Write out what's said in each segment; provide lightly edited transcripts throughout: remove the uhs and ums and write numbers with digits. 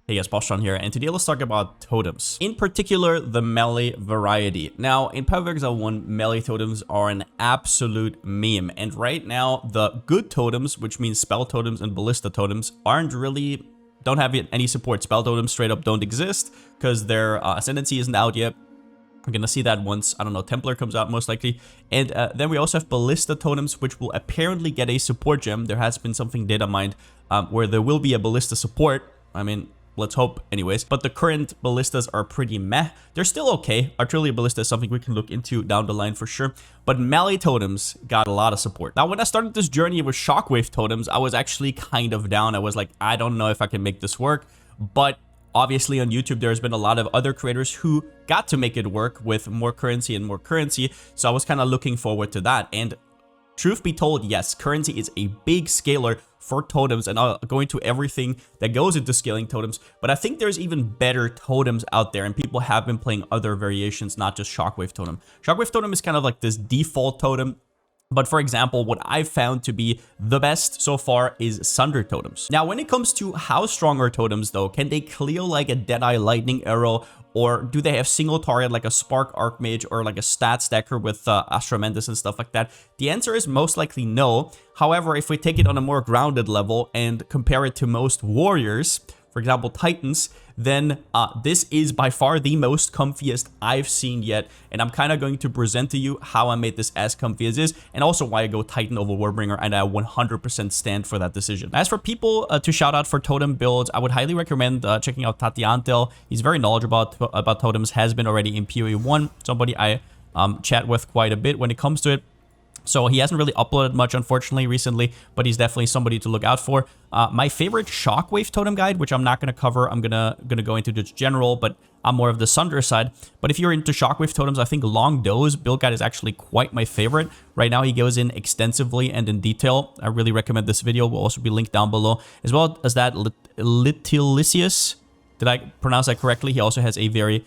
Hey guys, Palsteron here, and today let's talk about totems. In particular, the melee variety. Now, in PUBG Exile 1, melee totems are an absolute meme, and right now, the good totems, which means spell totems and ballista totems, don't have any support. Spell totems straight up don't exist, because their ascendancy isn't out yet. We're gonna see that once, I don't know, Templar comes out most likely. And then we also have ballista totems, which will apparently get a support gem. There has been something data mined where there will be a ballista support. I mean, let's hope anyways. But the current ballistas are pretty meh. They're still okay. Artillery ballista is something we can look into down the line for sure. But melee totems got a lot of support. Now, when I started this journey with shockwave totems, I was actually kind of down. I was like, I don't know if I can make this work. But obviously on YouTube, there's been a lot of other creators who got to make it work with more currency and more currency. So I was kind of looking forward to that. And truth be told, yes, currency is a big scaler for totems, and I'll go into everything that goes into scaling totems. But I think there's even better totems out there, and people have been playing other variations, not just shockwave totem. Shockwave totem is kind of like this default totem. But for example, what I've found to be the best so far is Sunder Totems. Now, when it comes to how strong are totems though, can they clear like a Deadeye Lightning Arrow, or do they have single target like a Spark Archmage or like a stat stacker with Astramentus and stuff like that? The answer is most likely no. However, if we take it on a more grounded level and compare it to most warriors, for example, Titans, then this is by far the most comfiest I've seen yet. And I'm kind of going to present to you how I made this as comfy as is, and also why I go Titan over Warbringer, and I 100% stand for that decision. As for people to shout out for totem builds, I would highly recommend checking out Tatiantel. He's very knowledgeable about totems, has been already in PoE 1, somebody I chat with quite a bit when it comes to it. So he hasn't really uploaded much, unfortunately, recently, but he's definitely somebody to look out for. My favorite shockwave totem guide, which I'm not going to cover, I'm gonna go into just general, but I'm more of the Sunder side. But if you're into shockwave totems, I think Long Doe's build guide is actually quite my favorite. Right now, he goes in extensively and in detail. I really recommend this video. Will also be linked down below, as well as that Litilicious. Did I pronounce that correctly? He also has a very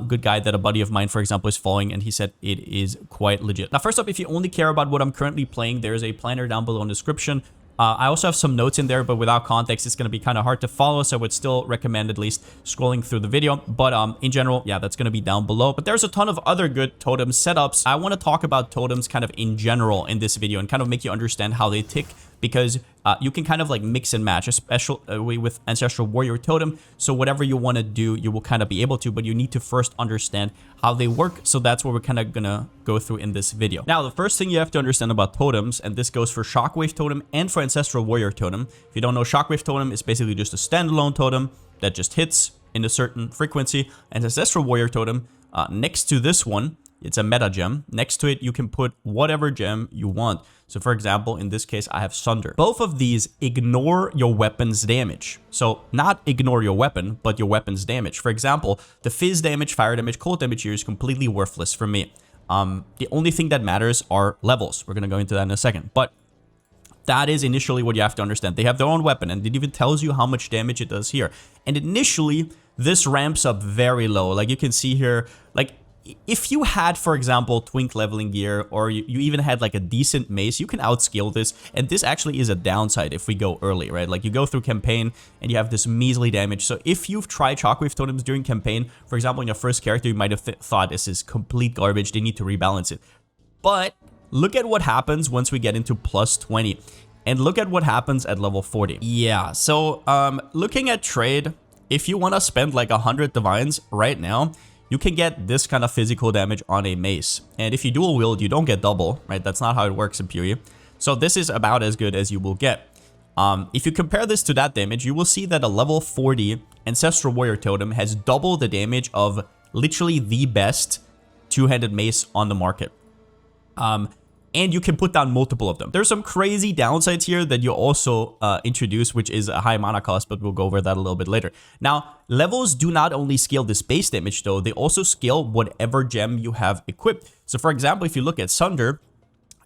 good guide that a buddy of mine, for example, is following, and he said it is quite legit. Now, first up, if you only care about what I'm currently playing, there's a planner down below in the description. I also have some notes in there, but without context, it's going to be kind of hard to follow, so I would still recommend at least scrolling through the video. But in general, yeah, that's going to be down below. But there's a ton of other good totem setups. I want to talk about totems kind of in general in this video and kind of make you understand how they tick, because you can kind of like mix and match, especially with Ancestral Warrior Totem. So whatever you want to do, you will kind of be able to, but you need to first understand how they work. So that's what we're kind of gonna go through in this video. Now, the first thing you have to understand about totems, and this goes for Shockwave Totem and for Ancestral Warrior Totem. If you don't know, Shockwave Totem is basically just a standalone totem that just hits in a certain frequency. And Ancestral Warrior Totem, next to this one, it's a meta gem. Next to it, you can put whatever gem you want. So for example, in this case, I have Sunder. Both of these ignore your weapon's damage. So not ignore your weapon, but your weapon's damage. For example, the fizz damage, fire damage, cold damage here is completely worthless for me. The only thing that matters are levels. We're going to go into that in a second. But that is initially what you have to understand. They have their own weapon, and it even tells you how much damage it does here. And initially, this ramps up very low. Like you can see here, like, if you had, for example, twink leveling gear, or you even had like a decent mace, you can outscale this. And this actually is a downside if we go early, right? Like you go through campaign and you have this measly damage. So if you've tried shockwave totems during campaign, for example, in your first character, you might have thought this is complete garbage. They need to rebalance it. But look at what happens once we get into plus 20. And look at what happens at level 40. Yeah, so looking at trade, if you want to spend like 100 divines right now, you can get this kind of physical damage on a mace. And if you dual wield, you don't get double, right? That's not how it works in PoE. So this is about as good as you will get. If you compare this to that damage, you will see that a level 40 Ancestral Warrior Totem has double the damage of literally the best two-handed mace on the market. And you can put down multiple of them. There's some crazy downsides here that you also introduce, which is a high mana cost, but we'll go over that a little bit later. Now, levels do not only scale this base damage though, they also scale whatever gem you have equipped. So for example, if you look at Sunder,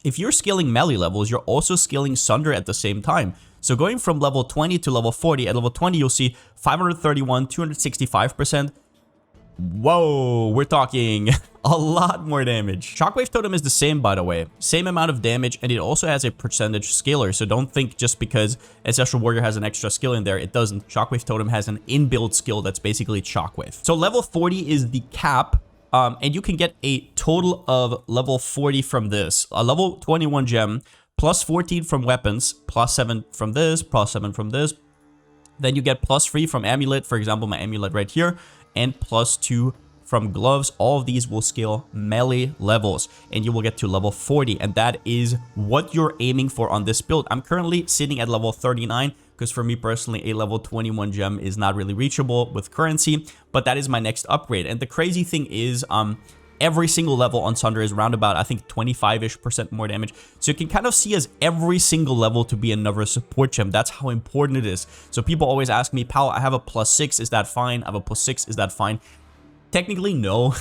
if you're scaling melee levels, you're also scaling Sunder at the same time. So going from level 20 to level 40, at level 20 you'll see 531, 265%, Whoa, we're talking a lot more damage. Shockwave Totem is the same, by the way. Same amount of damage, and it also has a percentage scaler. So don't think just because Ancestral Warrior has an extra skill in there, it doesn't. Shockwave Totem has an inbuilt skill that's basically Shockwave. So level 40 is the cap. And you can get a total of level 40 from this. A level 21 gem, plus 14 from weapons, plus 7 from this, plus 7 from this. Then you get plus 3 from amulet, for example, my amulet right here, and plus 2 from gloves. All of these will scale melee levels, and you will get to level 40, and that is what you're aiming for on this build. I'm currently sitting at level 39, because for me personally, a level 21 gem is not really reachable with currency, but that is my next upgrade. And the crazy thing is, every single level on Sunder is around about, I think, 25-ish% more damage. So you can kind of see as every single level to be another support gem. That's how important it is. So people always ask me, Pal, I have a +6, is that fine? I have a +6, is that fine? Technically, no.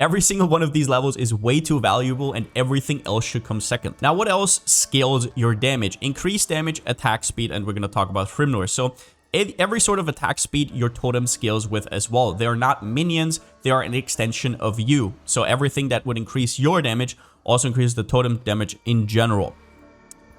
Every single one of these levels is way too valuable, and everything else should come second. Now, what else scales your damage? Increased damage, attack speed, and we're going to talk about Hrimnor. So every sort of attack speed your totem scales with as well. They are not minions, they are an extension of you. So everything that would increase your damage also increases the totem damage in general.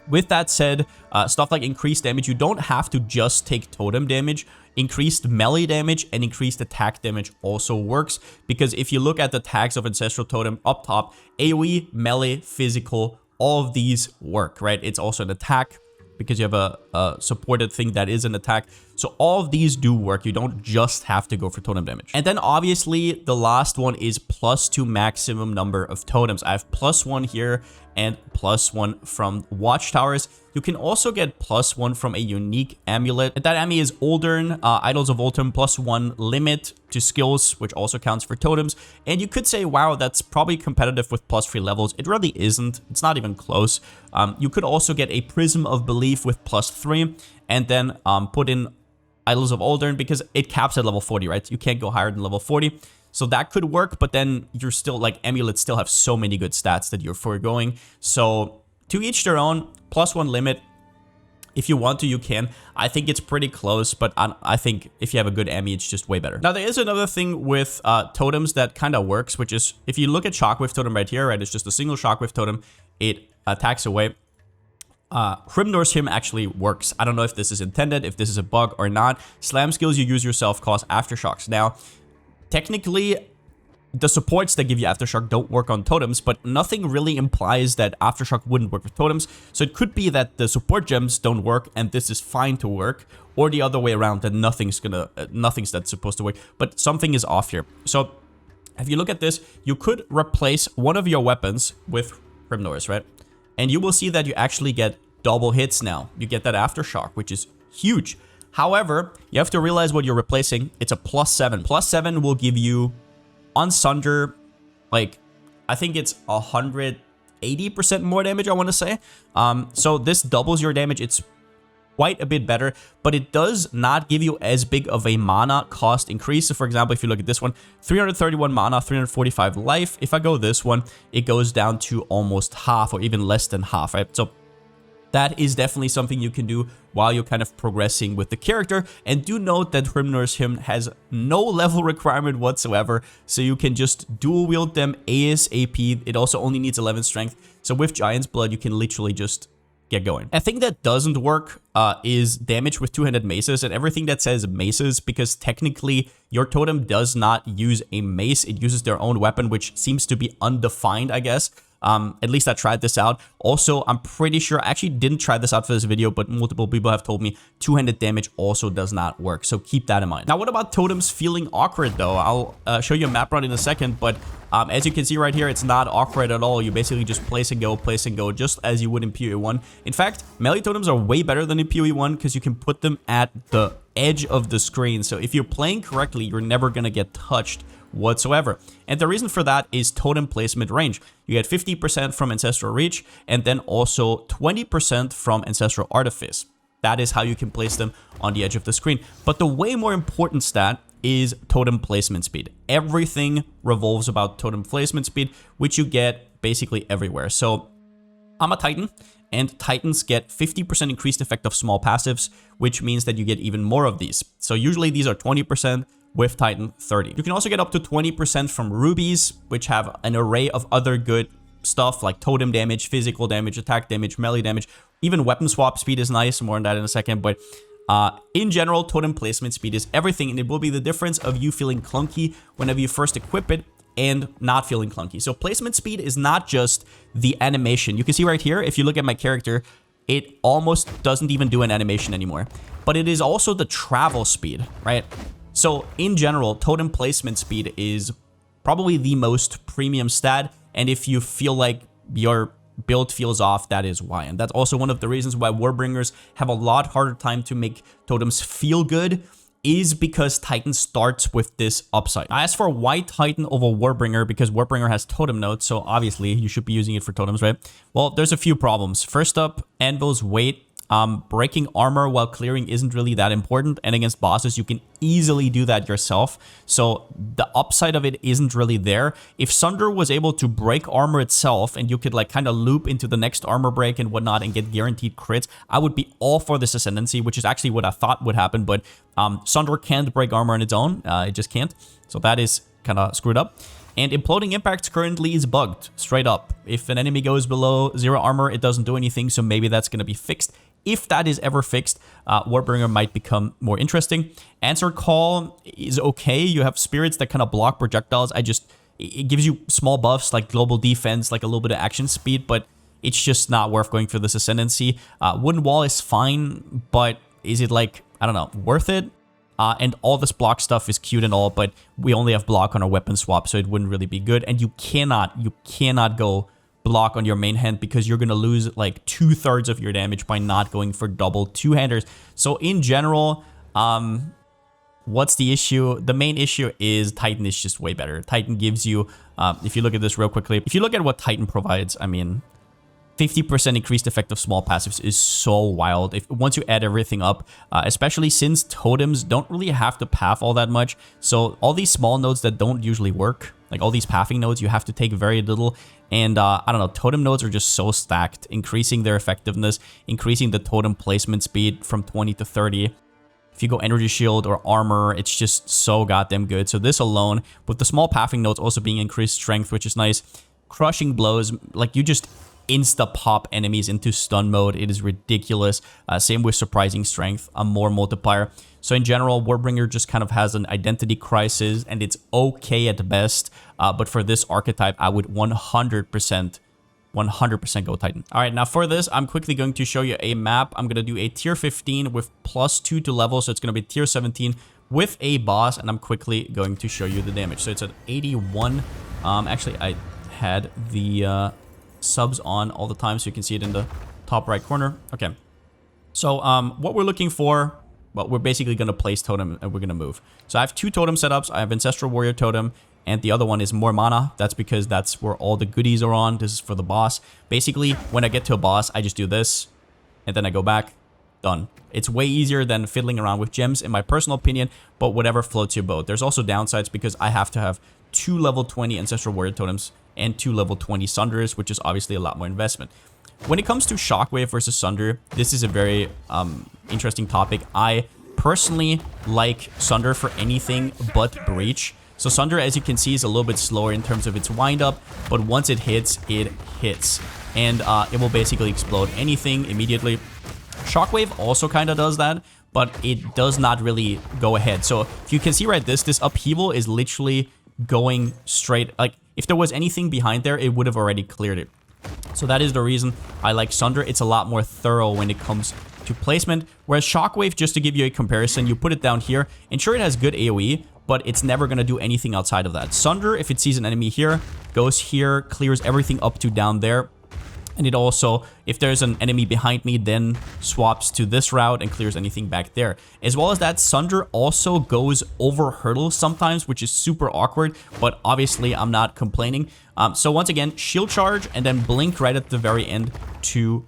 With that said, stuff like increased damage, you don't have to just take totem damage. Increased melee damage and increased attack damage also works, because if you look at the tags of Ancestral Totem up top, AoE, melee, physical, all of these work, right? It's also an attack, because you have a supported thing that is an attack. So all of these do work. You don't just have to go for totem damage. And then obviously the last one is +2 maximum number of totems. I have +1 here and +1 from Watchtowers. You can also get +1 from a unique amulet. And that amulet is Uldern, Idols of Ultim, +1 limit to skills, which also counts for totems. And you could say, wow, that's probably competitive with +3 levels. It really isn't. It's not even close. You could also get a Prism of Belief with +3, and then put in Idols of Uldern, because it caps at level 40, right? You can't go higher than level 40. So that could work, but then you're still, like, amulets still have so many good stats that you're foregoing. So to each their own, +1 limit. If you want to, you can. I think it's pretty close, but I think if you have a good Ami, it's just way better. Now, there is another thing with totems that kind of works, which is, if you look at Shockwave Totem right here, right, it's just a single Shockwave Totem. It attacks away. Hrimnor's Hymn actually works. I don't know if this is intended, if this is a bug or not. Slam skills you use yourself cause aftershocks. Now, technically, the supports that give you aftershock don't work on totems, but nothing really implies that aftershock wouldn't work with totems. So it could be that the support gems don't work and this is fine to work, or the other way around, that nothing's that's supposed to work, but something is off here. So if you look at this, you could replace one of your weapons with Hrimnor's, right? And you will see that you actually get double hits now. You get that aftershock, which is huge. However, you have to realize what you're replacing. It's a +7. +7 will give you, on Sunder, like, I think it's 180% more damage, I want to say. So this doubles your damage. It's quite a bit better, but it does not give you as big of a mana cost increase. So for example, if you look at this one, 331 mana, 345 life. If I go this one, it goes down to almost half, or even less than half, right? So that is definitely something you can do while you're kind of progressing with the character. And do note that Hrimnor's Hymn has no level requirement whatsoever, so you can just dual wield them ASAP. It also only needs 11 strength. So with Giant's Blood, you can literally just get going. A thing that doesn't work is damage with two-handed maces, and everything that says maces, because technically your totem does not use a mace. It uses their own weapon, which seems to be undefined, I guess. At least I tried this out. Also, I'm pretty sure, I actually didn't try this out for this video, but multiple people have told me two-handed damage also does not work. So keep that in mind. Now, what about totems feeling awkward though? I'll show you a map run in a second, but as you can see right here, it's not awkward at all. You basically just place and go, just as you would in PoE 1. In fact, melee totems are way better than in PoE 1 because you can put them at the edge of the screen. So if you're playing correctly, you're never gonna get touched whatsoever. And the reason for that is totem placement range. You get 50% from Ancestral Reach, and then also 20% from Ancestral Artifice. That is how you can place them on the edge of the screen. But the way more important stat is totem placement speed. Everything revolves about totem placement speed, which you get basically everywhere. So I'm a Titan, and Titans get 50% increased effect of small passives, which means that you get even more of these. So usually these are 20%. with Titan 30. You can also get up to 20% from rubies, which have an array of other good stuff like totem damage, physical damage, attack damage, melee damage. Even weapon swap speed is nice. More on that in a second. But in general, totem placement speed is everything, and it will be the difference of you feeling clunky whenever you first equip it and not feeling clunky. So placement speed is not just the animation. You can see right here, if you look at my character, it almost doesn't even do an animation anymore. But it is also the travel speed, right? So in general, totem placement speed is probably the most premium stat. And if you feel like your build feels off, that is why. And that's also one of the reasons why Warbringers have a lot harder time to make totems feel good, is because Titan starts with this upside. As for why Titan over Warbringer, because Warbringer has totem nodes, so obviously you should be using it for totems, right? Well, there's a few problems. First up, Anvil's weight. Breaking armor while clearing isn't really that important, and against bosses you can easily do that yourself, so the upside of it isn't really there. If Sunder was able to break armor itself and you could like kind of loop into the next armor break and whatnot and get guaranteed crits, I would be all for this ascendancy, which is actually what I thought would happen. But Sunder can't break armor on its own, it just can't, so that is kind of screwed up. And imploding impacts currently is bugged, straight up. If an enemy goes below 0 armor, it doesn't do anything, so maybe that's going to be fixed. If that is ever fixed, Warbringer might become more interesting. Answer Call is okay. You have spirits that kind of block projectiles. It gives you small buffs like global defense, like a little bit of action speed, but it's just not worth going for this ascendancy. Wooden Wall is fine, but is it like, I don't know, worth it? And all this block stuff is cute and all, but we only have block on our weapon swap, so it wouldn't really be good. And you cannot go block on your main hand because you're going to lose like 2/3 of your damage by not going for double two-handers. So in general, what's the issue? The main issue is Titan is just way better. Titan gives you, if you look at this real quickly, if you look at what Titan provides, I mean, 50% increased effective small passives is so wild. Once you add everything up, especially since totems don't really have to path all that much. So all these small nodes that don't usually work, like all these pathing nodes, you have to take very little. And I don't know, totem nodes are just so stacked, increasing their effectiveness, increasing the totem placement speed from 20 to 30. If you go energy shield or armor, it's just so goddamn good. So this alone, with the small pathing nodes also being increased strength, which is nice. Crushing blows, like you just insta-pop enemies into stun mode. It is ridiculous. Same with surprising strength, a more multiplier. So in general, Warbringer just kind of has an identity crisis, and it's okay at best. But for this archetype, I would 100% go Titan. All right, now for this, I'm quickly going to show you a map. I'm going to do a tier 15 with +2 to level, so it's going to be tier 17 with a boss, and I'm quickly going to show you the damage. So it's at 81. Actually, I had the subs on all the time, so you can see it in the top right corner. Okay, so what we're looking for, well, we're basically going to place totem and we're going to move. So I have 2 totem setups. I have Ancestral Warrior Totem, and the other one is more mana. That's because that's where all the goodies are on. This is for the boss. Basically, when I get to a boss, I just do this, and then I go back. Done. It's way easier than fiddling around with gems, in my personal opinion, but whatever floats your boat. There's also downsides because I have to have 2 level 20 Ancestral Warrior Totems and 2 level 20 Sunders, which is obviously a lot more investment. When it comes to Shockwave versus Sunder, this is a very interesting topic. I personally like Sunder for anything but Breach. So Sunder, as you can see, is a little bit slower in terms of its wind-up, but once it hits, it hits. And it will basically explode anything immediately. Shockwave also kind of does that, but it does not really go ahead. So if you can see right, this upheaval is literally going straight. Like, if there was anything behind there, it would have already cleared it. So that is the reason I like Sunder. It's a lot more thorough when it comes to placement. Whereas Shockwave, just to give you a comparison, you put it down here, and sure, it has good AoE, but it's never going to do anything outside of that. Sunder, if it sees an enemy here, goes here, clears everything up to down there. And it also, if there's an enemy behind me, then swaps to this route and clears anything back there. As well as that, Sunder also goes over hurdles sometimes, which is super awkward, but obviously I'm not complaining. So once again, shield charge and then blink right at the very end to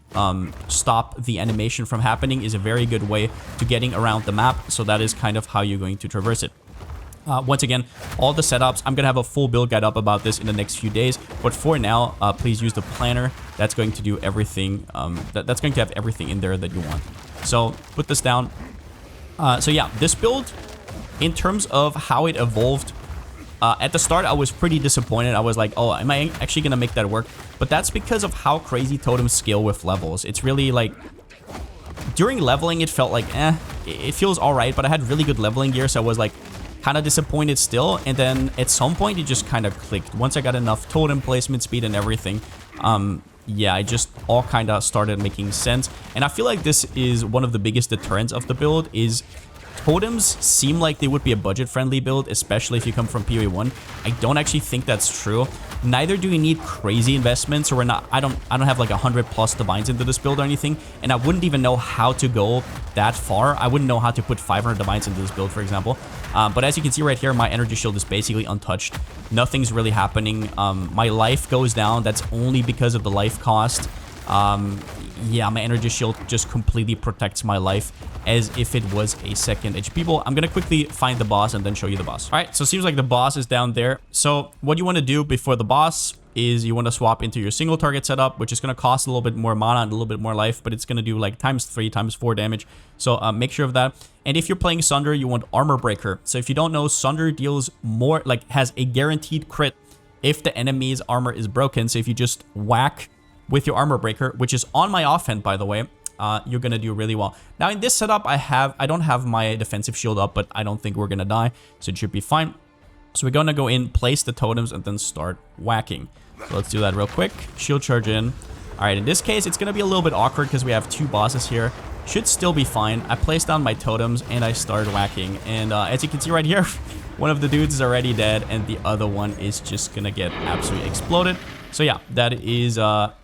stop the animation from happening is a very good way to getting around the map. So that is kind of how you're going to traverse it. Once again, all the setups, I'm going to have a full build guide up about this in the next few days. But for now, please use the planner. That's going to do everything. That's going to have everything in there that you want. So put this down. So yeah, this build in terms of how it evolved, at the start, I was pretty disappointed. I was like, oh, am I actually going to make that work? But that's because of how crazy totems scale with levels. It's really like, during leveling, it felt like, it feels all right, but I had really good leveling gear, so I was like kind of disappointed still. And then at some point, it just kind of clicked. Once I got enough totem placement speed and everything, yeah, it just all kind of started making sense. And I feel like this is one of the biggest deterrents of the build is totems seem like they would be a budget-friendly build, especially if you come from PoE 1. I don't actually think that's true. Neither do we need crazy investments, or we're not. I don't have like 100+ divines into this build or anything, and I wouldn't even know how to go that far. I wouldn't know how to put 500 divines into this build, for example. But as you can see right here, my energy shield is basically untouched. Nothing's really happening. My life goes down. That's only because of the life cost. Yeah, my energy shield just completely protects my life as if it was a second HP ball. I'm gonna quickly find the boss and then show you the boss. All right, so it seems like the boss is down there. So what you want to do before the boss is you want to swap into your single target setup, which is going to cost a little bit more mana and a little bit more life, but it's going to do like ×3, ×4 damage. So make sure of that. And if you're playing Sunder, you want Armor Breaker. So if you don't know, Sunder deals more, like has a guaranteed crit if the enemy's armor is broken. So if you just whack with your Armor Breaker, which is on my offhand, by the way, you're gonna do really well. Now in this setup, I don't have my defensive shield up, but I don't think we're gonna die, so it should be fine. So we're gonna go in, place the totems, and then start whacking. So let's do that real quick. Shield charge in. All right, in this case, it's gonna be a little bit awkward because we have two bosses here. Should still be fine. I placed down my totems and I started whacking. And as you can see right here, one of the dudes is already dead and the other one is just gonna get absolutely exploded. So yeah, that is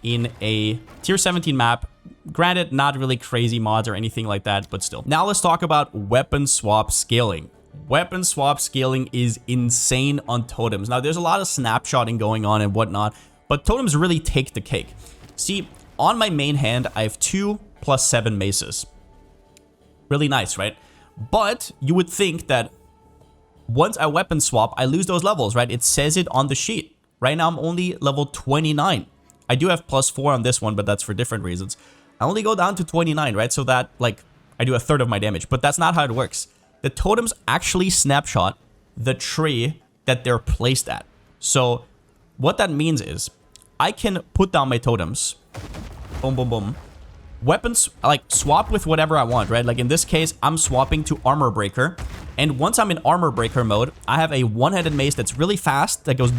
in a tier 17 map. Granted, not really crazy mods or anything like that, but still. Now let's talk about weapon swap scaling. Weapon swap scaling is insane on totems. Now there's a lot of snapshotting going on and whatnot, but totems really take the cake. See, on my main hand, I have 2 + 7 maces. Really nice, right? But you would think that once I weapon swap, I lose those levels, right? It says it on the sheet. Right now, I'm only level 29. I do have +4 on this one, but that's for different reasons. I only go down to 29, right? So that, like, I do a third of my damage. But that's not how it works. The totems actually snapshot the tree that they're placed at. So what that means is I can put down my totems. Boom, boom, boom. Weapons, like, swap with whatever I want, right? Like, in this case, I'm swapping to Armor Breaker. And once I'm in Armor Breaker mode, I have a one-handed mace that's really fast, that goes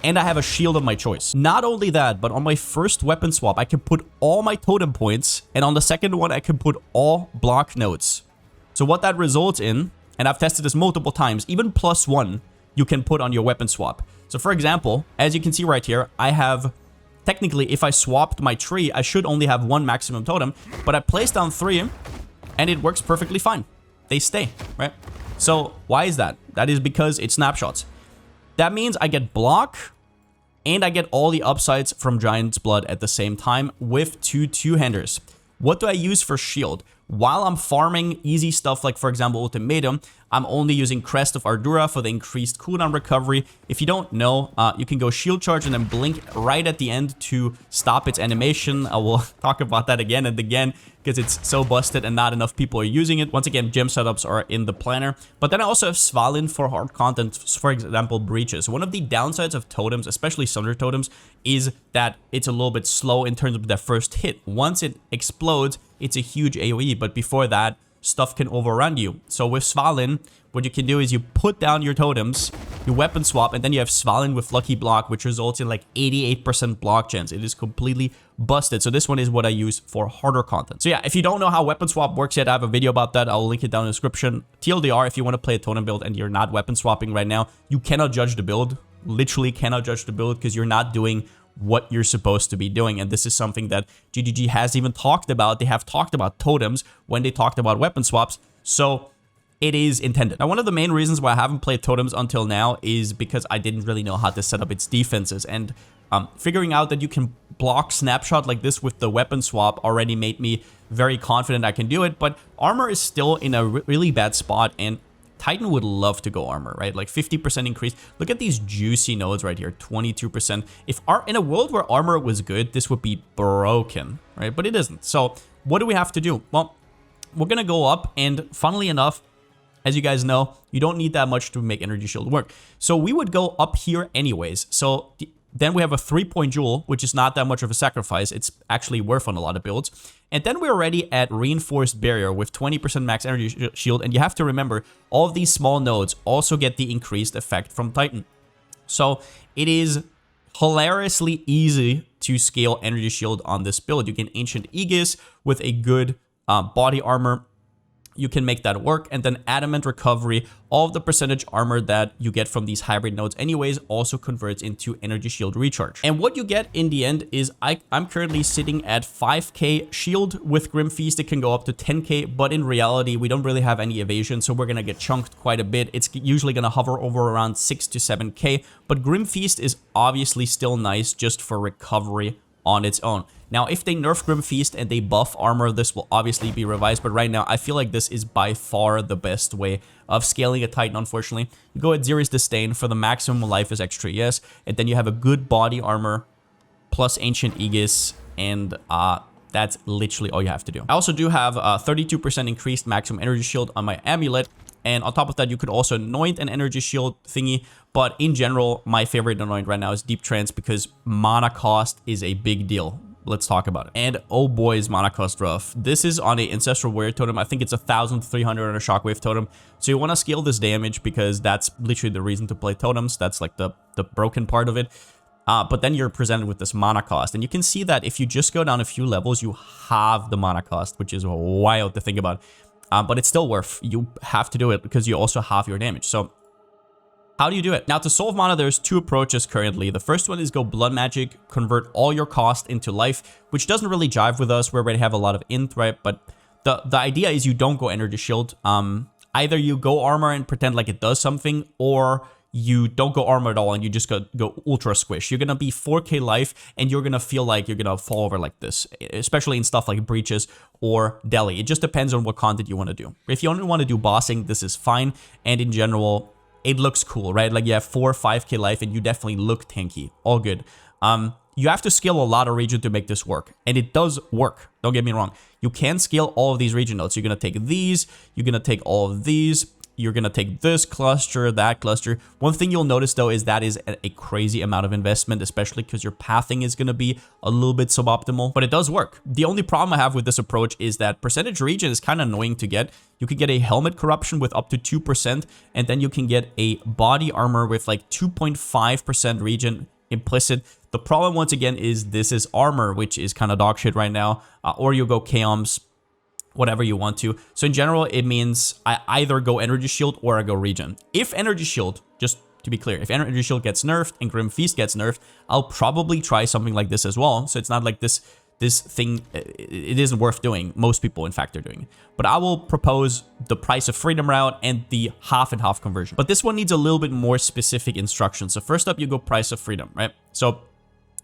and I have a shield of my choice. Not only that, but on my first weapon swap, I can put all my totem points, and on the second one, I can put all block nodes. So what that results in, and I've tested this multiple times, even +1, you can put on your weapon swap. So for example, as you can see right here, I have, technically, if I swapped my tree, I should only have 1 maximum totem, but I placed down 3, and it works perfectly fine. They stay, right? So why is that? That is because it snapshots. That means I get block and I get all the upsides from Giant's Blood at the same time with 2 two-handers. What do I use for shield? While I'm farming easy stuff like, for example, Ultimatum, I'm only using Crest of Ardura for the increased cooldown recovery. If you don't know, you can go shield charge and then blink right at the end to stop its animation. I will talk about that again and again because it's so busted and not enough people are using it. Once again, gem setups are in the planner. But then I also have Svalin for hard content, for example, breaches. One of the downsides of totems, especially Sunder Totems, is that it's a little bit slow in terms of the first hit. Once it explodes, it's a huge AoE, but before that, stuff can overrun you. So with Svalin, what you can do is you put down your totems, you weapon swap, and then you have Svalin with Lucky Block, which results in like 88% block chance. It is completely busted. So this one is what I use for harder content. So yeah, if you don't know how weapon swap works yet, I have a video about that. I'll link it down in the description. TLDR, if you want to play a totem build and you're not weapon swapping right now, you cannot judge the build. Literally cannot judge the build because you're not doing what you're supposed to be doing. And this is something that GGG has even talked about. They have talked about totems when they talked about weapon swaps. So it is intended. Now, one of the main reasons why I haven't played totems until now is because I didn't really know how to set up its defenses. And figuring out that you can block snapshot like this with the weapon swap already made me very confident I can do it. But armor is still in a really bad spot, and Titan would love to go armor, right? Like 50% increase. Look at these juicy nodes right here, 22%. If in a world where armor was good, this would be broken, right? But it isn't. So what do we have to do? Well, we're going to go up, and funnily enough, as you guys know, you don't need that much to make Energy Shield work. So we would go up here anyways. So then we have a 3-point jewel, which is not that much of a sacrifice. It's actually worth on a lot of builds. And then we're already at Reinforced Barrier with 20% max Energy Shield. And you have to remember, all of these small nodes also get the increased effect from Titan. So it is hilariously easy to scale Energy Shield on this build. You can Ancient Aegis with a good body armor. You can make that work. And then Adamant Recovery, all of the percentage armor that you get from these hybrid nodes anyways also converts into Energy Shield recharge. And what you get in the end is I'm currently sitting at 5k shield. With Grim Feast, it can go up to 10k, but in reality, we don't really have any evasion, so we're gonna get chunked quite a bit. It's usually gonna hover over around 6 to 7k, but Grim Feast is obviously still nice just for recovery on its own. Now, if they nerf Grim Feast and they buff armor, this will obviously be revised, but right now, I feel like this is by far the best way of scaling a Titan, unfortunately. You go at Xeri's Disdain for the maximum life is extra, yes, and then you have a good body armor plus Ancient Aegis, and that's literally all you have to do. I also do have 32% increased maximum energy shield on my amulet, and on top of that, you could also anoint an energy shield thingy. But in general, my favorite anoint right now is Deep Trance because mana cost is a big deal. Let's talk about it. And oh boy, is mana cost rough. This is on a Ancestral Warrior Totem. I think it's 1,300 on a Shockwave Totem. So you want to scale this damage because that's literally the reason to play totems. That's like the broken part of it. But then you're presented with this mana cost. And you can see that if you just go down a few levels, you have the mana cost, which is wild to think about. But it's still worth. You have to do it because you also have your damage. So how do you do it? Now, to solve mana, there's two approaches currently. The first one is go Blood Magic, convert all your cost into life, which doesn't really jive with us. We already have a lot of int, right? But the idea is you don't go Energy Shield. Either you go armor and pretend like it does something, or you don't go armor at all and you just go ultra squish. You're gonna be 4k life and you're gonna feel like you're gonna fall over like this, especially in stuff like breaches or deli. It just depends on what content you want to do. If you only want to do bossing, this is fine. And in general, it looks cool, right? Like you have 4 or 5k life and you definitely look tanky. All good. You have to scale a lot of region to make this work. And it does work. Don't get me wrong. You can scale all of these region nodes. You're going to take these. You're going to take all of these. You're going to take this cluster, that cluster. One thing you'll notice, though, is that is a crazy amount of investment, especially because your pathing is going to be a little bit suboptimal. But it does work. The only problem I have with this approach is that percentage region is kind of annoying to get. You could get a helmet corruption with up to 2%, and then you can get a body armor with like 2.5% region implicit. The problem, once again, is this is armor, which is kind of dog shit right now, or you go Chaos, whatever you want to. So in general, it means I either go Energy Shield or I go Regen. If Energy Shield, just to be clear, if Energy Shield gets nerfed and Grim Feast gets nerfed, I'll probably try something like this as well. So it's not like this thing, it isn't worth doing. Most people, in fact, are doing it. But I will propose the Price of Freedom route and the half and half conversion. But this one needs a little bit more specific instructions. So first up, you go Price of Freedom, right? So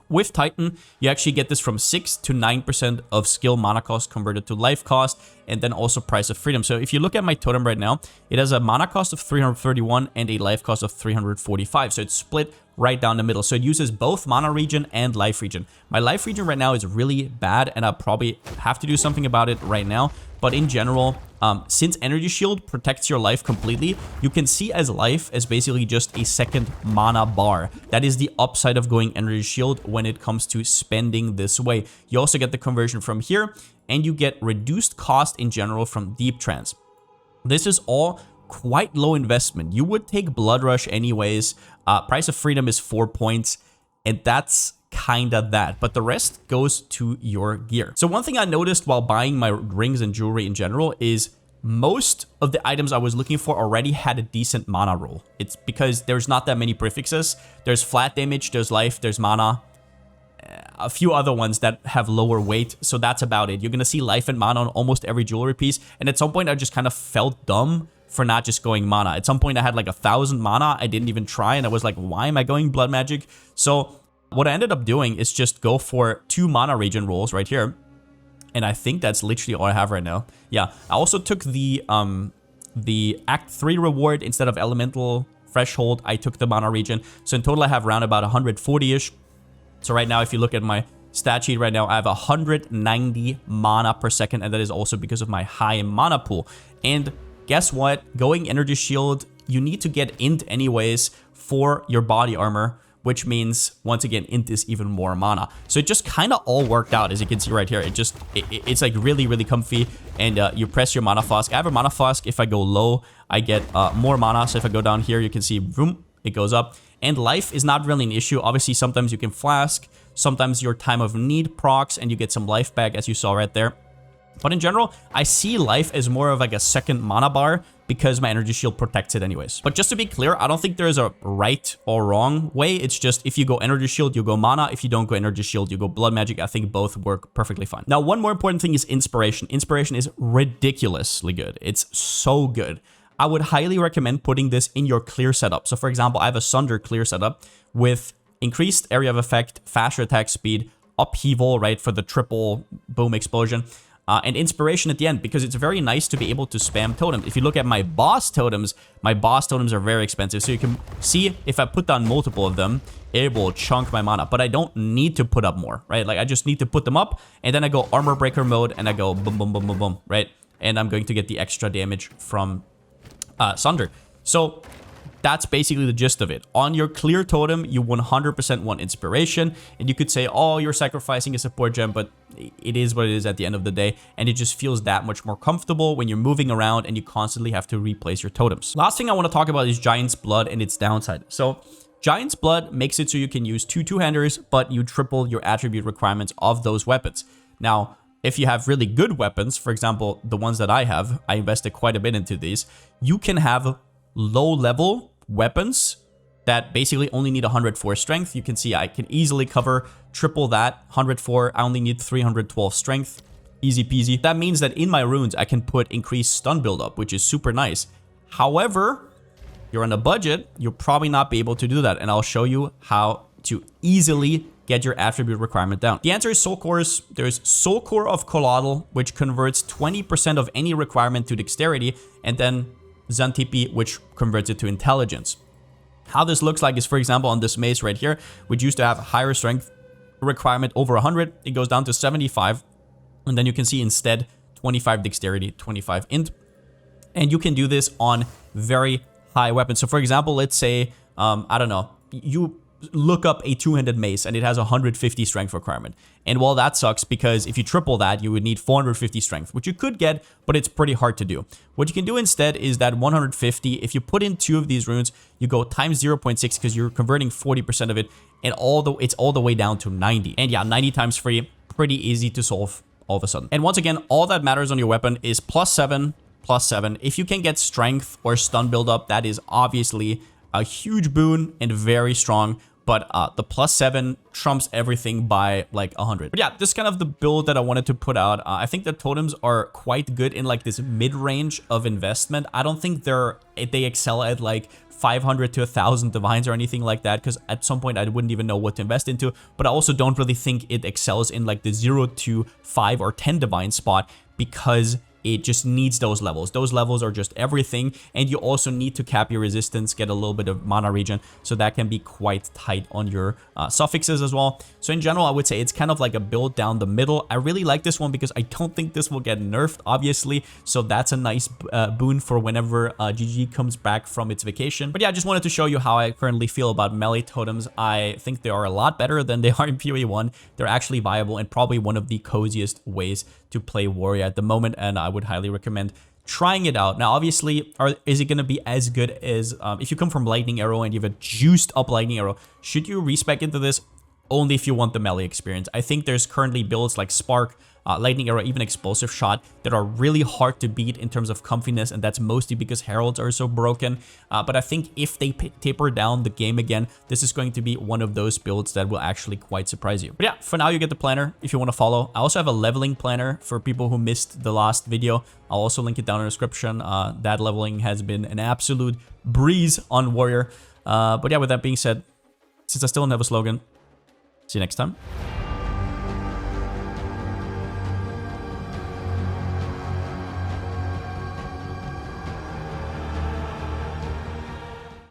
with Titan, you actually get this from 6 to 9% of skill mana cost converted to life cost, and then also Price of Freedom. So if you look at my totem right now, it has a mana cost of 331 and a life cost of 345. So it's split right down the middle. So it uses both mana regen and life regen. My life regen right now is really bad, and I'll probably have to do something about it right now. But in general, since Energy Shield protects your life completely, you can see as life as basically just a second mana bar. That is the upside of going Energy Shield when it comes to spending this way. You also get the conversion from here, and you get reduced cost in general from Deep Trance. This is all quite low investment. You would take Blood Rush anyways. Price of Freedom is 4 points, and that's kind of that, but the rest goes to your gear. So one thing I noticed while buying my rings and jewelry in general is most of the items I was looking for already had a decent mana roll. It's because there's not that many prefixes. There's flat damage, there's life, there's mana, a few other ones that have lower weight. So that's about it. You're gonna see life and mana on almost every jewelry piece, and at some point I just kind of felt dumb for not just going mana. At some point I had like 1,000 mana. I didn't even try, and I was like, why am I going Blood Magic? So what I ended up doing is just go for 2 mana regen rolls right here. And I think that's literally all I have right now. Yeah, I also took the Act 3 reward instead of Elemental Threshold. I took the mana regen. So in total, I have around about 140-ish. So right now, if you look at my stat sheet right now, I have 190 mana per second. And that is also because of my high mana pool. And guess what? Going energy shield, you need to get int anyways for your body armor, which means, once again, int is even more mana. So it just kind of all worked out, as you can see right here. It's like really, really comfy, and you press your mana flask. I have a mana flask. If I go low, I get more mana. So if I go down here, you can see, boom, it goes up. And life is not really an issue. Obviously, sometimes you can flask. Sometimes your time of need procs, and you get some life back, as you saw right there. But in general, I see life as more of like a second mana bar because my energy shield protects it anyways. But just to be clear, I don't think there's a right or wrong way. It's just if you go energy shield, you go mana. If you don't go energy shield, you go blood magic. I think both work perfectly fine. Now, one more important thing is inspiration. Inspiration is ridiculously good. It's so good. I would highly recommend putting this in your clear setup. So for example, I have a Sunder clear setup with increased area of effect, faster attack speed, upheaval, right, for the triple boom explosion. And inspiration at the end, because it's very nice to be able to spam totems. If you look at my boss totems are very expensive. So you can see if I put down multiple of them, it will chunk my mana. But I don't need to put up more, right? Like I just need to put them up, and then I go armor breaker mode, and I go boom, boom, boom, boom, boom, right? And I'm going to get the extra damage from Sunder. So that's basically the gist of it. On your clear totem, you 100% want inspiration. And you could say, oh, you're sacrificing a support gem, but it is what it is at the end of the day. And it just feels that much more comfortable when you're moving around and you constantly have to replace your totems. Last thing I want to talk about is Giant's Blood and its downside. So Giant's Blood makes it so you can use 2 two-handers, but you triple your attribute requirements of those weapons. Now, if you have really good weapons, for example, the ones that I have, I invested quite a bit into these, you can have low-level weapons that basically only need 104 strength. You can see I can easily cover triple that. 104, I only need 312 strength. Easy peasy. That means that in my runes, I can put increased stun buildup, which is super nice. However, you're on a budget, you'll probably not be able to do that. And I'll show you how to easily get your attribute requirement down. The answer is Soul Cores. There's Soul Core of Colloidal, which converts 20% of any requirement to dexterity, and then Xantippe, which converts it to intelligence. How this looks like is, for example, on this mace right here, which used to have higher strength requirement over 100, it goes down to 75. And then you can see instead 25 dexterity, 25 int. And you can do this on very high weapons. So for example, let's say, I don't know, you look up a two-handed mace and it has 150 strength requirement. And well, that sucks because if you triple that, you would need 450 strength, which you could get, but it's pretty hard to do. What you can do instead is that 150, if you put in 2 of these runes, you go times 0.6 because you're converting 40% of it, and it's all the way down to 90. And yeah, 90 times free, pretty easy to solve all of a sudden. And once again, all that matters on your weapon is +7, +7. If you can get strength or stun buildup, that is obviously a huge boon and very strong. But the +7 trumps everything by like 100. But yeah, this is kind of the build that I wanted to put out. I think the totems are quite good in like this mid-range of investment. I don't think they excel at like 500 to 1,000 divines or anything like that, because at some point I wouldn't even know what to invest into. But I also don't really think it excels in like the 0 to 5 or 10 divine spot, because it just needs those levels. Those levels are just everything. And you also need to cap your resistance, get a little bit of mana regen. So that can be quite tight on your suffixes as well. So in general, I would say it's kind of like a build down the middle. I really like this one because I don't think this will get nerfed, obviously. So that's a nice boon for whenever GG comes back from its vacation. But yeah, I just wanted to show you how I currently feel about melee totems. I think they are a lot better than they are in PoE 1. They're actually viable and probably one of the coziest ways to play warrior at the moment, and I would highly recommend trying it out. Now, obviously, is it going to be as good as if you come from Lightning Arrow and you have a juiced up Lightning Arrow? Should you respec into this? Only if you want the melee experience. I think there's currently builds like Spark, Lightning Arrow, even Explosive Shot that are really hard to beat in terms of comfiness, and that's mostly because Heralds are so broken. But I think if they taper down the game again, this is going to be one of those builds that will actually quite surprise you. But yeah, for now you get the planner if you want to follow. I also have a leveling planner for people who missed the last video. I'll also link it down in the description. That leveling has been an absolute breeze on Warrior. But yeah, with that being said, since I still don't have a slogan, see you next time.